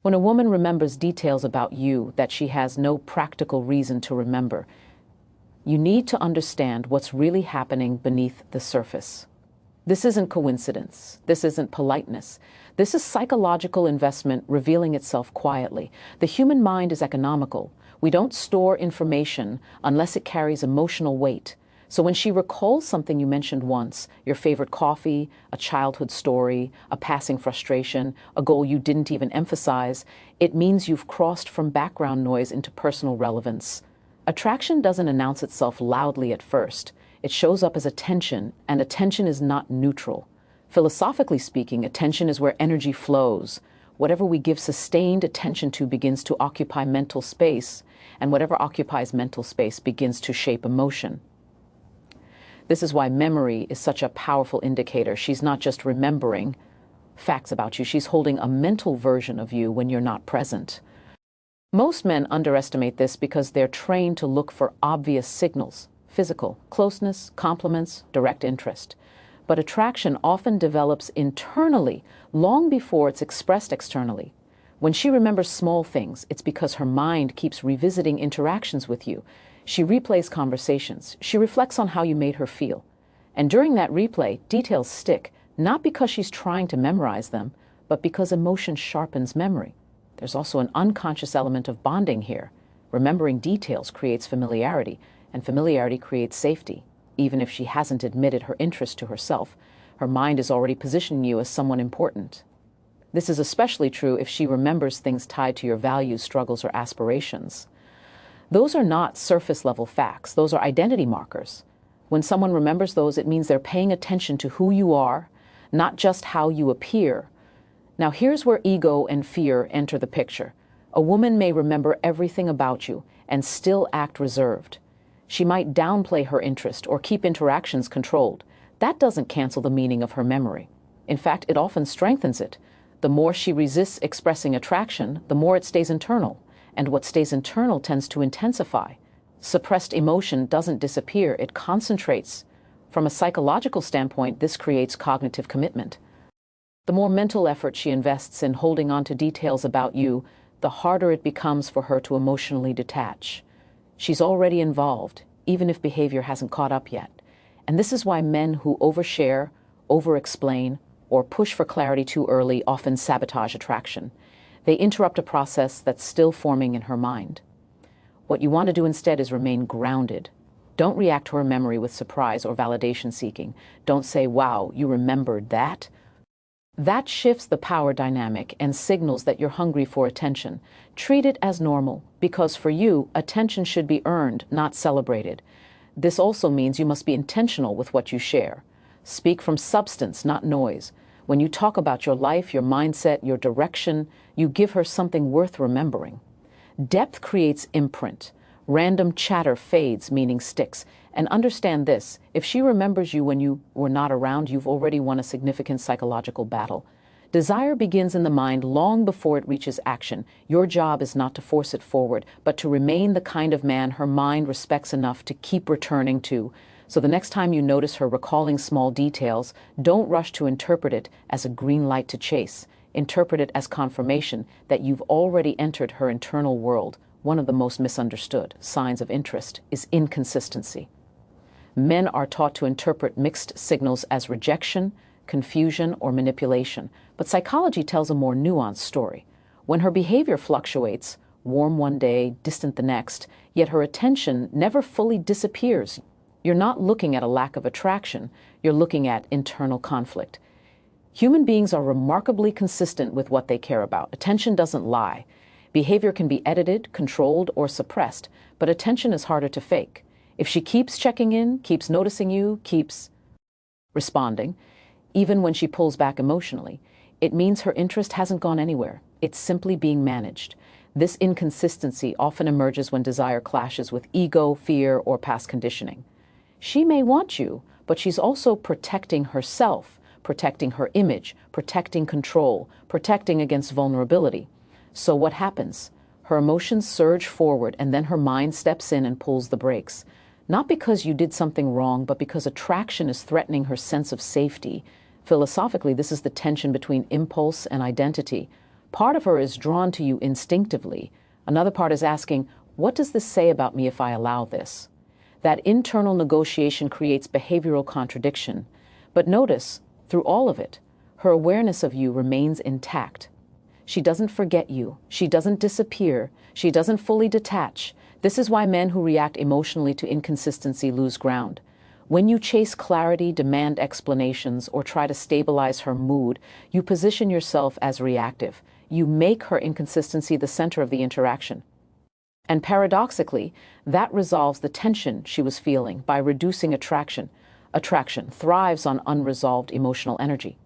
When a woman remembers details about you that she has no practical reason to remember, you need to understand what's really happening beneath the surface. This isn't coincidence. This isn't politeness. This is psychological investment revealing itself quietly. The human mind is economical. We don't store information unless it carries emotional weight. So when she recalls something you mentioned once, your favorite coffee, a childhood story, a passing frustration, a goal you didn't even emphasize, it means you've crossed from background noise into personal relevance. Attraction doesn't announce itself loudly at first. It shows up as attention, and attention is not neutral. Philosophically speaking, attention is where energy flows. Whatever we give sustained attention to begins to occupy mental space, and whatever occupies mental space begins to shape emotion. This is why memory is such a powerful indicator. She's not just remembering facts about you, she's holding a mental version of you when you're not present. Most men underestimate this because they're trained to look for obvious signals: physical, closeness, compliments, direct interest. But attraction often develops internally long before it's expressed externally. When she remembers small things, it's because her mind keeps revisiting interactions with you. She replays conversations. She reflects on how you made her feel. And during that replay, details stick, not because she's trying to memorize them, but because emotion sharpens memory. There's also an unconscious element of bonding here. Remembering details creates familiarity, and familiarity creates safety. Even if she hasn't admitted her interest to herself, her mind is already positioning you as someone important. This is especially true if she remembers things tied to your values, struggles, or aspirations. Those are not surface-level facts. Those are identity markers. When someone remembers those, it means they're paying attention to who you are, not just how you appear. Now, here's where ego and fear enter the picture. A woman may remember everything about you and still act reserved. She might downplay her interest or keep interactions controlled. That doesn't cancel the meaning of her memory. In fact, it often strengthens it. The more she resists expressing attraction, the more it stays internal. And what stays internal tends to intensify. Suppressed emotion doesn't disappear, it concentrates. From a psychological standpoint, this creates cognitive commitment. The more mental effort she invests in holding on to details about you, the harder it becomes for her to emotionally detach. She's already involved, even if behavior hasn't caught up yet. And this is why men who overshare, over-explain, or push for clarity too early often sabotage attraction. They interrupt a process that's still forming in her mind. What you want to do instead is remain grounded. Don't react to her memory with surprise or validation seeking. Don't say, "Wow, you remembered that?" That shifts the power dynamic and signals that you're hungry for attention. Treat it as normal, because for you, attention should be earned, not celebrated. This also means you must be intentional with what you share. Speak from substance, not noise. When you talk about your life, your mindset, your direction, you give her something worth remembering. Depth creates imprint. Random chatter fades, meaning sticks. And understand this, if she remembers you when you were not around, you've already won a significant psychological battle. Desire begins in the mind long before it reaches action. Your job is not to force it forward, but to remain the kind of man her mind respects enough to keep returning to. So the next time you notice her recalling small details, don't rush to interpret it as a green light to chase. Interpret it as confirmation that you've already entered her internal world. One of the most misunderstood signs of interest is inconsistency. Men are taught to interpret mixed signals as rejection, confusion, or manipulation, but psychology tells a more nuanced story. When her behavior fluctuates, warm one day, distant the next, yet her attention never fully disappears, you're not looking at a lack of attraction, you're looking at internal conflict. Human beings are remarkably consistent with what they care about. Attention doesn't lie. Behavior can be edited, controlled, or suppressed, but attention is harder to fake. If she keeps checking in, keeps noticing you, keeps responding, even when she pulls back emotionally, it means her interest hasn't gone anywhere. It's simply being managed. This inconsistency often emerges when desire clashes with ego, fear, or past conditioning. She may want you, but she's also protecting herself, protecting her image, protecting control, protecting against vulnerability. So what happens? Her emotions surge forward, and then her mind steps in and pulls the brakes. Not because you did something wrong, but because attraction is threatening her sense of safety. Philosophically, this is the tension between impulse and identity. Part of her is drawn to you instinctively. Another part is asking, what does this say about me if I allow this? That internal negotiation creates behavioral contradiction. But notice, through all of it, her awareness of you remains intact. She doesn't forget you. She doesn't disappear. She doesn't fully detach. This is why men who react emotionally to inconsistency lose ground. When you chase clarity, demand explanations, or try to stabilize her mood, you position yourself as reactive. You make her inconsistency the center of the interaction. And paradoxically, that resolves the tension she was feeling by reducing attraction. Attraction thrives on unresolved emotional energy.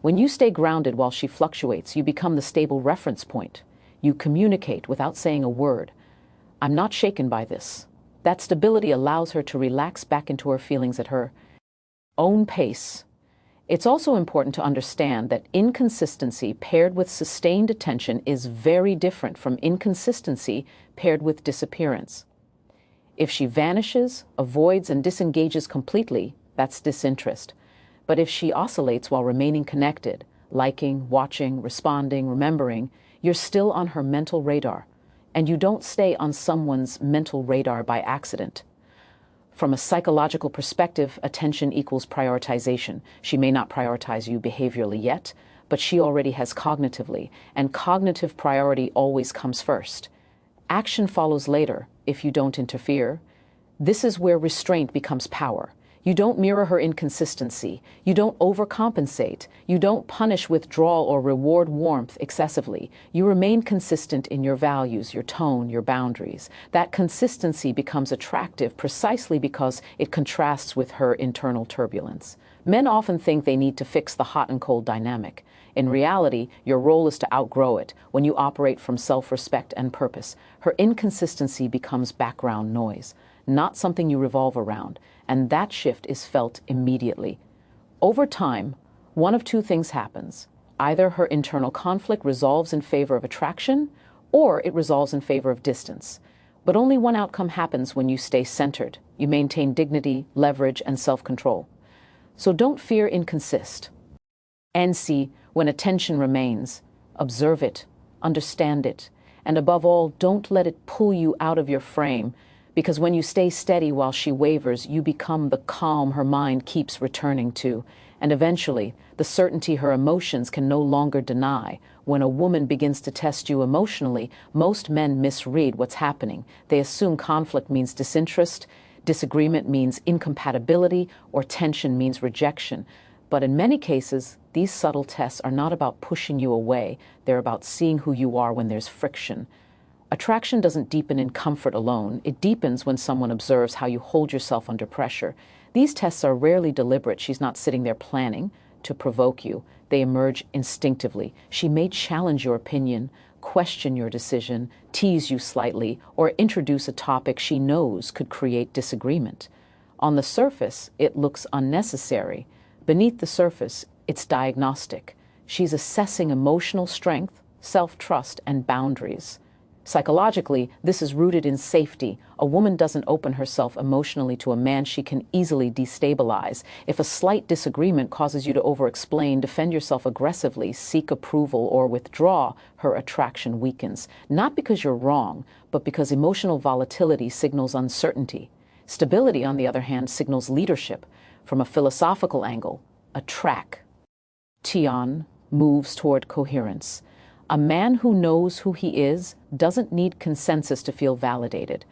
When you stay grounded while she fluctuates, you become the stable reference point. You communicate without saying a word. I'm not shaken by this. That stability allows her to relax back into her feelings at her own pace. It's also important to understand that inconsistency paired with sustained attention is very different from inconsistency paired with disappearance. If she vanishes, avoids, and disengages completely, that's disinterest. But if she oscillates while remaining connected, liking, watching, responding, remembering, you're still on her mental radar. And you don't stay on someone's mental radar by accident. From a psychological perspective, attention equals prioritization. She may not prioritize you behaviorally yet, but she already has cognitively, and cognitive priority always comes first. Action follows later if you don't interfere. This is where restraint becomes power. You don't mirror her inconsistency. You don't overcompensate. You don't punish withdrawal or reward warmth excessively. You remain consistent in your values, your tone, your boundaries. That consistency becomes attractive precisely because it contrasts with her internal turbulence. Men often think they need to fix the hot and cold dynamic. In reality, your role is to outgrow it when you operate from self-respect and purpose. Her inconsistency becomes background noise, not something you revolve around. And that shift is felt immediately. Over time, one of two things happens. Either her internal conflict resolves in favor of attraction, or it resolves in favor of distance. But only one outcome happens when you stay centered. You maintain dignity, leverage, and self-control. So don't fear inconsist. And see when attention remains. Observe it, understand it, and above all, don't let it pull you out of your frame. Because when you stay steady while she wavers, you become the calm her mind keeps returning to. And eventually, the certainty her emotions can no longer deny. When a woman begins to test you emotionally, most men misread what's happening. They assume conflict means disinterest, disagreement means incompatibility, or tension means rejection. But in many cases, these subtle tests are not about pushing you away. They're about seeing who you are when there's friction. Attraction doesn't deepen in comfort alone. It deepens when someone observes how you hold yourself under pressure. These tests are rarely deliberate. She's not sitting there planning to provoke you. They emerge instinctively. She may challenge your opinion, question your decision, tease you slightly, or introduce a topic she knows could create disagreement. On the surface, it looks unnecessary. Beneath the surface, it's diagnostic. She's assessing emotional strength, self-trust, and boundaries. Psychologically, this is rooted in safety. A woman doesn't open herself emotionally to a man she can easily destabilize. If a slight disagreement causes you to over-explain, defend yourself aggressively, seek approval, or withdraw, her attraction weakens. Not because you're wrong, but because emotional volatility signals uncertainty. Stability, on the other hand, signals leadership. From a philosophical angle, a track. Tian moves toward coherence. A man who knows who he is doesn't need consensus to feel validated.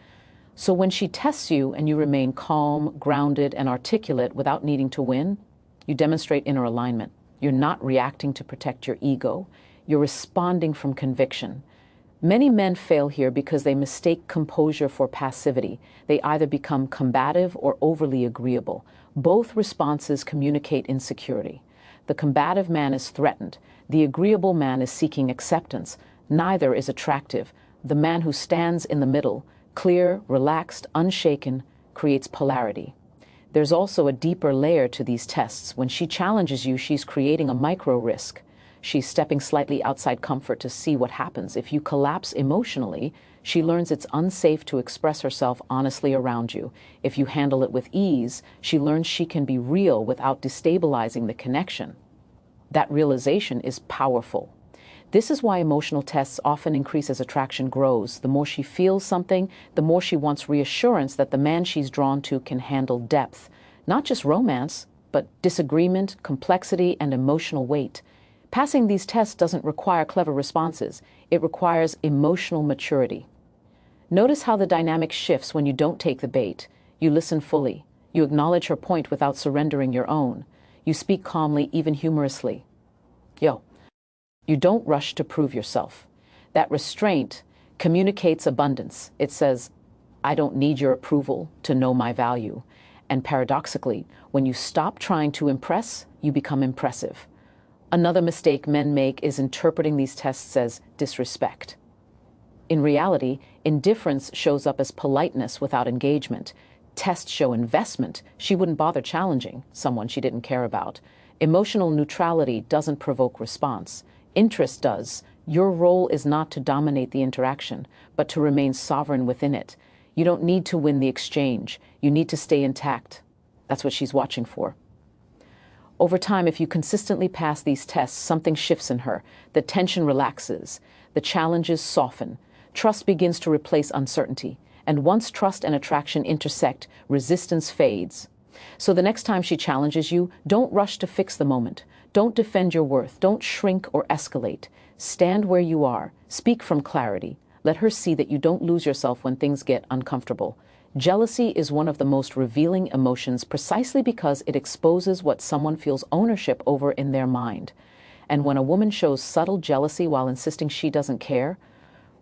So when she tests you and you remain calm, grounded, and articulate without needing to win, you demonstrate inner alignment. You're not reacting to protect your ego. You're responding from conviction. Many men fail here because they mistake composure for passivity. They either become combative or overly agreeable. Both responses communicate insecurity. The combative man is threatened. The agreeable man is seeking acceptance. Neither is attractive. The man who stands in the middle, clear, relaxed, unshaken, creates polarity. There's also a deeper layer to these tests. When she challenges you, she's creating a micro-risk. She's stepping slightly outside comfort to see what happens. If you collapse emotionally, she learns it's unsafe to express herself honestly around you. If you handle it with ease, she learns she can be real without destabilizing the connection. That realization is powerful. This is why emotional tests often increase as attraction grows. The more she feels something, the more she wants reassurance that the man she's drawn to can handle depth, not just romance, but disagreement, complexity, and emotional weight. Passing these tests doesn't require clever responses. It requires emotional maturity. Notice how the dynamic shifts when you don't take the bait. You listen fully. You acknowledge her point without surrendering your own. You speak calmly, even humorously. You don't rush to prove yourself. That restraint communicates abundance. It says, I don't need your approval to know my value. And paradoxically, when you stop trying to impress, you become impressive. Another mistake men make is interpreting these tests as disrespect. In reality, indifference shows up as politeness without engagement. Tests show investment. She wouldn't bother challenging someone she didn't care about. Emotional neutrality doesn't provoke response. Interest does. Your role is not to dominate the interaction, but to remain sovereign within it. You don't need to win the exchange. You need to stay intact. That's what she's watching for. Over time, if you consistently pass these tests, something shifts in her. The tension relaxes. The challenges soften. Trust begins to replace uncertainty. And once trust and attraction intersect, resistance fades. So the next time she challenges you, don't rush to fix the moment. Don't defend your worth. Don't shrink or escalate. Stand where you are. Speak from clarity. Let her see that you don't lose yourself when things get uncomfortable. Jealousy is one of the most revealing emotions precisely because it exposes what someone feels ownership over in their mind. And when a woman shows subtle jealousy while insisting she doesn't care,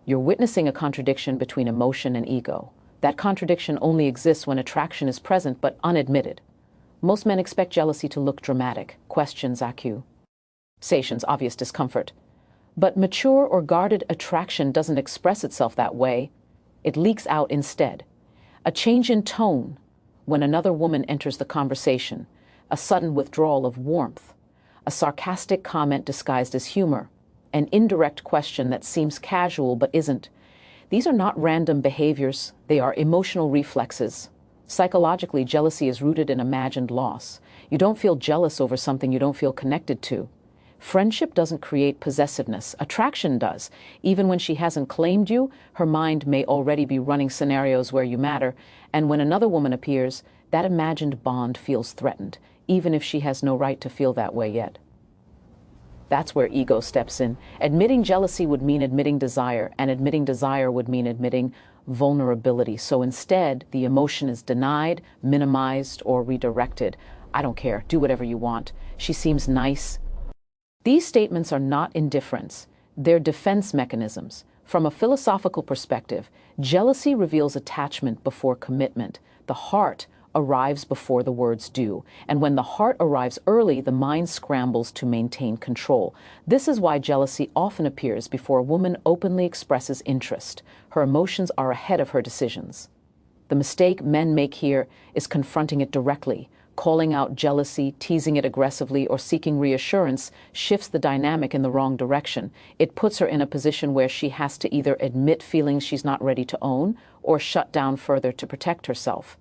you're witnessing a contradiction between emotion and ego. That contradiction only exists when attraction is present but unadmitted. Most men expect jealousy to look dramatic, questions, accusations, obvious discomfort. But mature or guarded attraction doesn't express itself that way. It leaks out instead. A change in tone when another woman enters the conversation, a sudden withdrawal of warmth, a sarcastic comment disguised as humor, an indirect question that seems casual but isn't. These are not random behaviors. They are emotional reflexes. Psychologically, jealousy is rooted in imagined loss. You don't feel jealous over something you don't feel connected to. Friendship doesn't create possessiveness. Attraction does. Even when she hasn't claimed you, her mind may already be running scenarios where you matter. And when another woman appears, that imagined bond feels threatened, even if she has no right to feel that way yet. That's where ego steps in. Admitting jealousy would mean admitting desire, and admitting desire would mean admitting vulnerability. So instead, the emotion is denied, minimized, or redirected. I don't care. Do whatever you want. She seems nice. These statements are not indifference. They're defense mechanisms. From a philosophical perspective, jealousy reveals attachment before commitment. The heart arrives before the words do. And when the heart arrives early, the mind scrambles to maintain control. This is why jealousy often appears before a woman openly expresses interest. Her emotions are ahead of her decisions. The mistake men make here is confronting it directly. Calling out jealousy, teasing it aggressively, or seeking reassurance shifts the dynamic in the wrong direction. It puts her in a position where she has to either admit feelings she's not ready to own or shut down further to protect herself.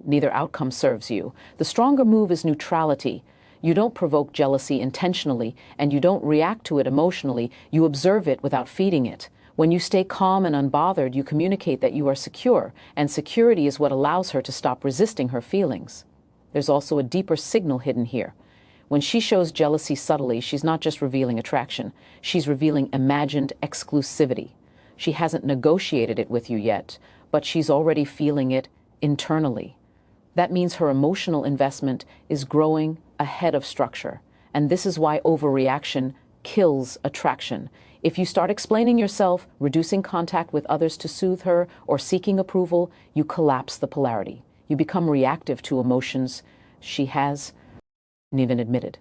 Neither outcome serves you. The stronger move is neutrality. You don't provoke jealousy intentionally, and you don't react to it emotionally. You observe it without feeding it. When you stay calm and unbothered, you communicate that you are secure, and security is what allows her to stop resisting her feelings. There's also a deeper signal hidden here. When she shows jealousy subtly, she's not just revealing attraction. She's revealing imagined exclusivity. She hasn't negotiated it with you yet, but she's already feeling it internally. That means her emotional investment is growing ahead of structure. And this is why overreaction kills attraction. If you start explaining yourself, reducing contact with others to soothe her, or seeking approval, you collapse the polarity. You become reactive to emotions she hasn't even admitted.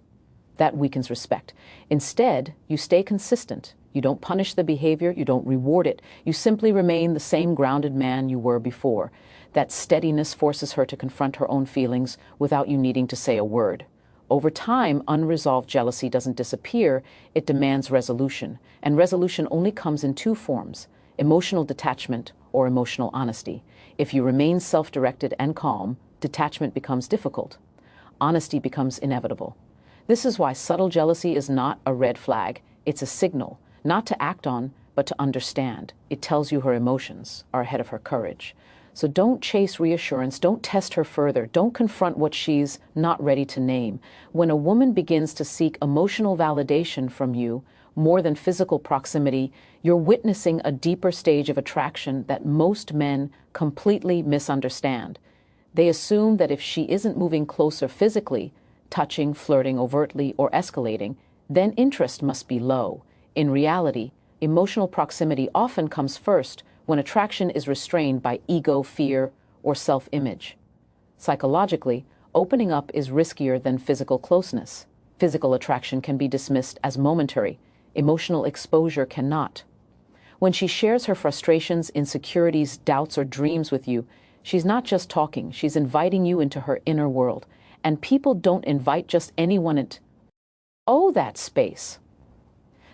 That weakens respect. Instead, you stay consistent. You don't punish the behavior. You don't reward it. You simply remain the same grounded man you were before. That steadiness forces her to confront her own feelings without you needing to say a word. Over time, unresolved jealousy doesn't disappear. It demands resolution. And resolution only comes in two forms: emotional detachment or emotional honesty. If you remain self-directed and calm, detachment becomes difficult. Honesty becomes inevitable. This is why subtle jealousy is not a red flag. It's a signal. not to act on, but to understand. It tells you her emotions are ahead of her courage. So don't chase reassurance, don't test her further, don't confront what she's not ready to name. When a woman begins to seek emotional validation from you, more than physical proximity, you're witnessing a deeper stage of attraction that most men completely misunderstand. They assume that if she isn't moving closer physically, touching, flirting overtly, or escalating, then interest must be low. In reality, emotional proximity often comes first when attraction is restrained by ego, fear, or self-image. Psychologically, opening up is riskier than physical closeness. Physical attraction can be dismissed as momentary. Emotional exposure cannot. When she shares her frustrations, insecurities, doubts, or dreams with you, she's not just talking, she's inviting you into her inner world. And people don't invite just anyone into that space.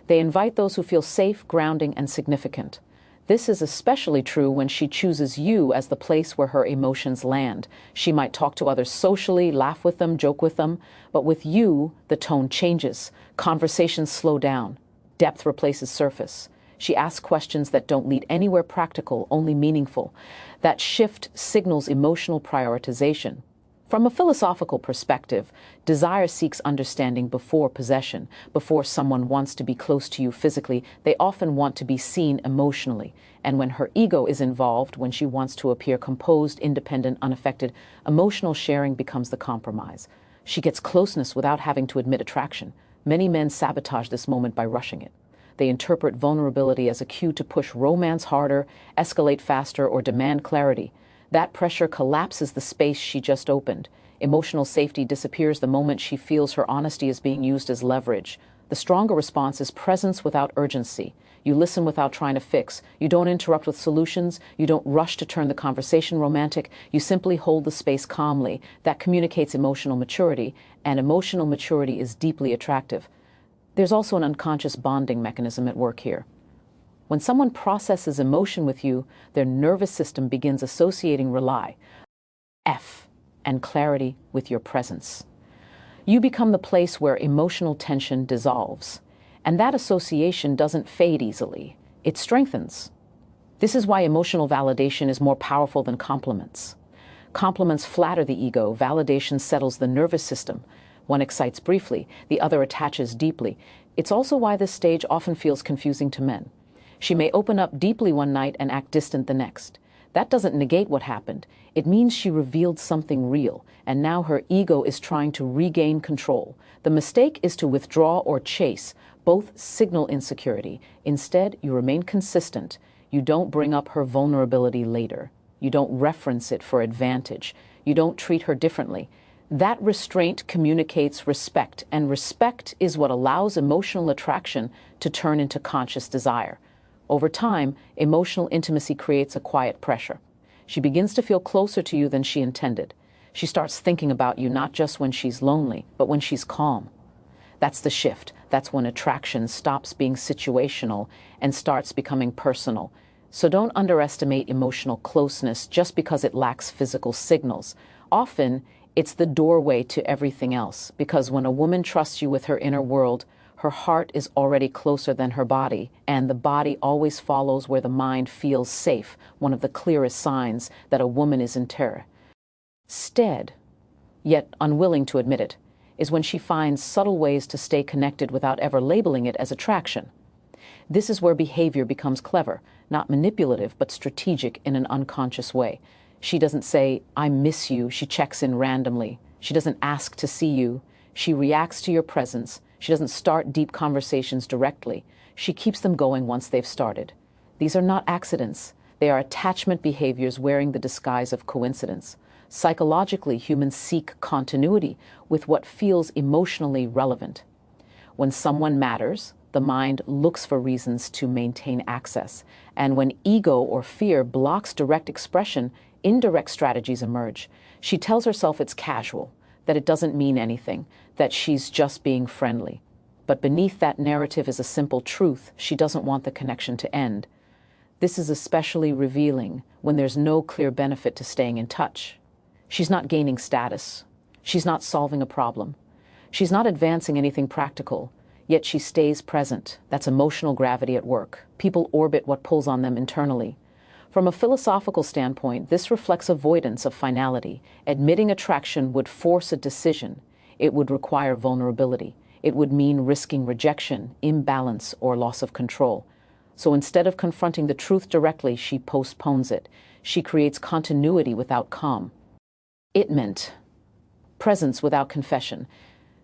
They invite those who feel safe, grounding, and significant. This is especially true when she chooses you as the place where her emotions land. She might talk to others socially, laugh with them, joke with them, but with you, the tone changes. Conversations slow down. Depth replaces surface. She asks questions that don't lead anywhere practical, only meaningful. That shift signals emotional prioritization. From a philosophical perspective, desire seeks understanding before possession. Before someone wants to be close to you physically, they often want to be seen emotionally. And when her ego is involved, when she wants to appear composed, independent, unaffected, emotional sharing becomes the compromise. She gets closeness without having to admit attraction. Many men sabotage this moment by rushing it. They interpret vulnerability as a cue to push romance harder, escalate faster, or demand clarity. That pressure collapses the space she just opened. Emotional safety disappears the moment she feels her honesty is being used as leverage. The stronger response is presence without urgency. You listen without trying to fix. You don't interrupt with solutions. You don't rush to turn the conversation romantic. You simply hold the space calmly. That communicates emotional maturity, and emotional maturity is deeply attractive. There's also an unconscious bonding mechanism at work here. When someone processes emotion with you, their nervous system begins associating and clarity with your presence. You become the place where emotional tension dissolves, and that association doesn't fade easily. It strengthens. This is why emotional validation is more powerful than compliments. Compliments flatter the ego, validation settles the nervous system. One excites briefly, the other attaches deeply. It's also why this stage often feels confusing to men. She may open up deeply one night and act distant the next. That doesn't negate what happened. It means she revealed something real, and now her ego is trying to regain control. The mistake is to withdraw or chase. Both signal insecurity. Instead, you remain consistent. You don't bring up her vulnerability later. You don't reference it for advantage. You don't treat her differently. That restraint communicates respect, and respect is what allows emotional attraction to turn into conscious desire. Over time, emotional intimacy creates a quiet pressure. She begins to feel closer to you than she intended. She starts thinking about you not just when she's lonely, but when she's calm. That's the shift. That's when attraction stops being situational and starts becoming personal. So don't underestimate emotional closeness just because it lacks physical signals. Often, it's the doorway to everything else, because when a woman trusts you with her inner world, her heart is already closer than her body, and the body always follows where the mind feels safe, one of the clearest signs that a woman is in terror. Stead, yet unwilling to admit it, is when she finds subtle ways to stay connected without ever labeling it as attraction. This is where behavior becomes clever, not manipulative, but strategic in an unconscious way. She doesn't say, "I miss you." She checks in randomly. She doesn't ask to see you. She reacts to your presence. She doesn't start deep conversations directly. She keeps them going once they've started. These are not accidents. They are attachment behaviors wearing the disguise of coincidence. Psychologically, humans seek continuity with what feels emotionally relevant. When someone matters, the mind looks for reasons to maintain access. And when ego or fear blocks direct expression, indirect strategies emerge. She tells herself it's casual, that it doesn't mean anything, that she's just being friendly. But beneath that narrative is a simple truth: she doesn't want the connection to end. This is especially revealing when there's no clear benefit to staying in touch. She's not gaining status. She's not solving a problem. She's not advancing anything practical. Yet she stays present. That's emotional gravity at work. People orbit what pulls on them internally. From a philosophical standpoint, this reflects avoidance of finality. Admitting attraction would force a decision. It would require vulnerability. It would mean risking rejection, imbalance, or loss of control. So instead of confronting the truth directly, she postpones it. She creates continuity without calm. It meant presence without confession.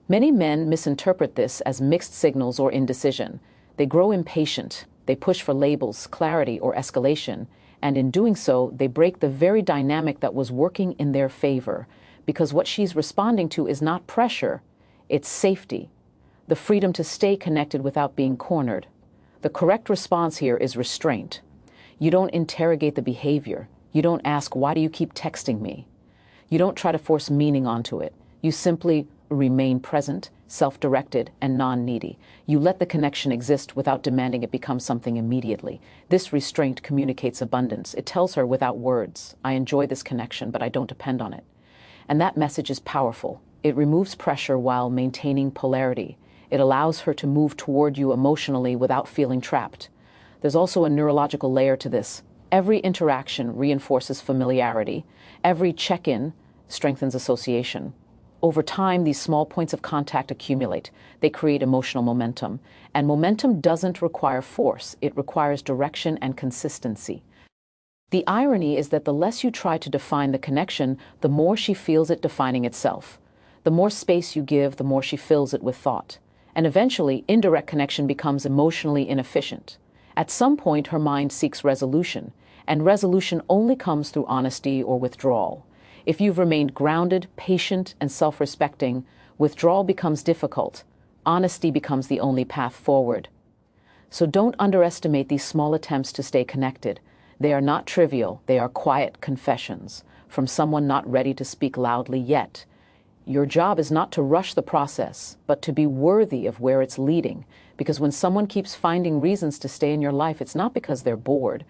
Many men misinterpret this as mixed signals or indecision. They grow impatient. They push for labels, clarity, or escalation. And in doing so, they break the very dynamic that was working in their favor, because what she's responding to is not pressure, it's safety, the freedom to stay connected without being cornered. The correct response here is restraint. You don't interrogate the behavior. You don't ask, why do you keep texting me? You don't try to force meaning onto it. You simply remain present, self-directed, and non-needy. You let the connection exist without demanding it become something immediately. This restraint communicates abundance. It tells her without words, I enjoy this connection, but I don't depend on it. And that message is powerful. It removes pressure while maintaining polarity. It allows her to move toward you emotionally without feeling trapped. There's also a neurological layer to this. Every interaction reinforces familiarity. Every check-in strengthens association. Over time, these small points of contact accumulate. They create emotional momentum. And momentum doesn't require force. It requires direction and consistency. The irony is that the less you try to define the connection, the more she feels it defining itself. The more space you give, the more she fills it with thought. And eventually, indirect connection becomes emotionally inefficient. At some point, her mind seeks resolution, and resolution only comes through honesty or withdrawal. If you've remained grounded, patient, and self-respecting, withdrawal becomes difficult. Honesty becomes the only path forward. So don't underestimate these small attempts to stay connected. They are not trivial. They are quiet confessions from someone not ready to speak loudly yet. Your job is not to rush the process, but to be worthy of where it's leading. Because when someone keeps finding reasons to stay in your life, it's not because they're bored.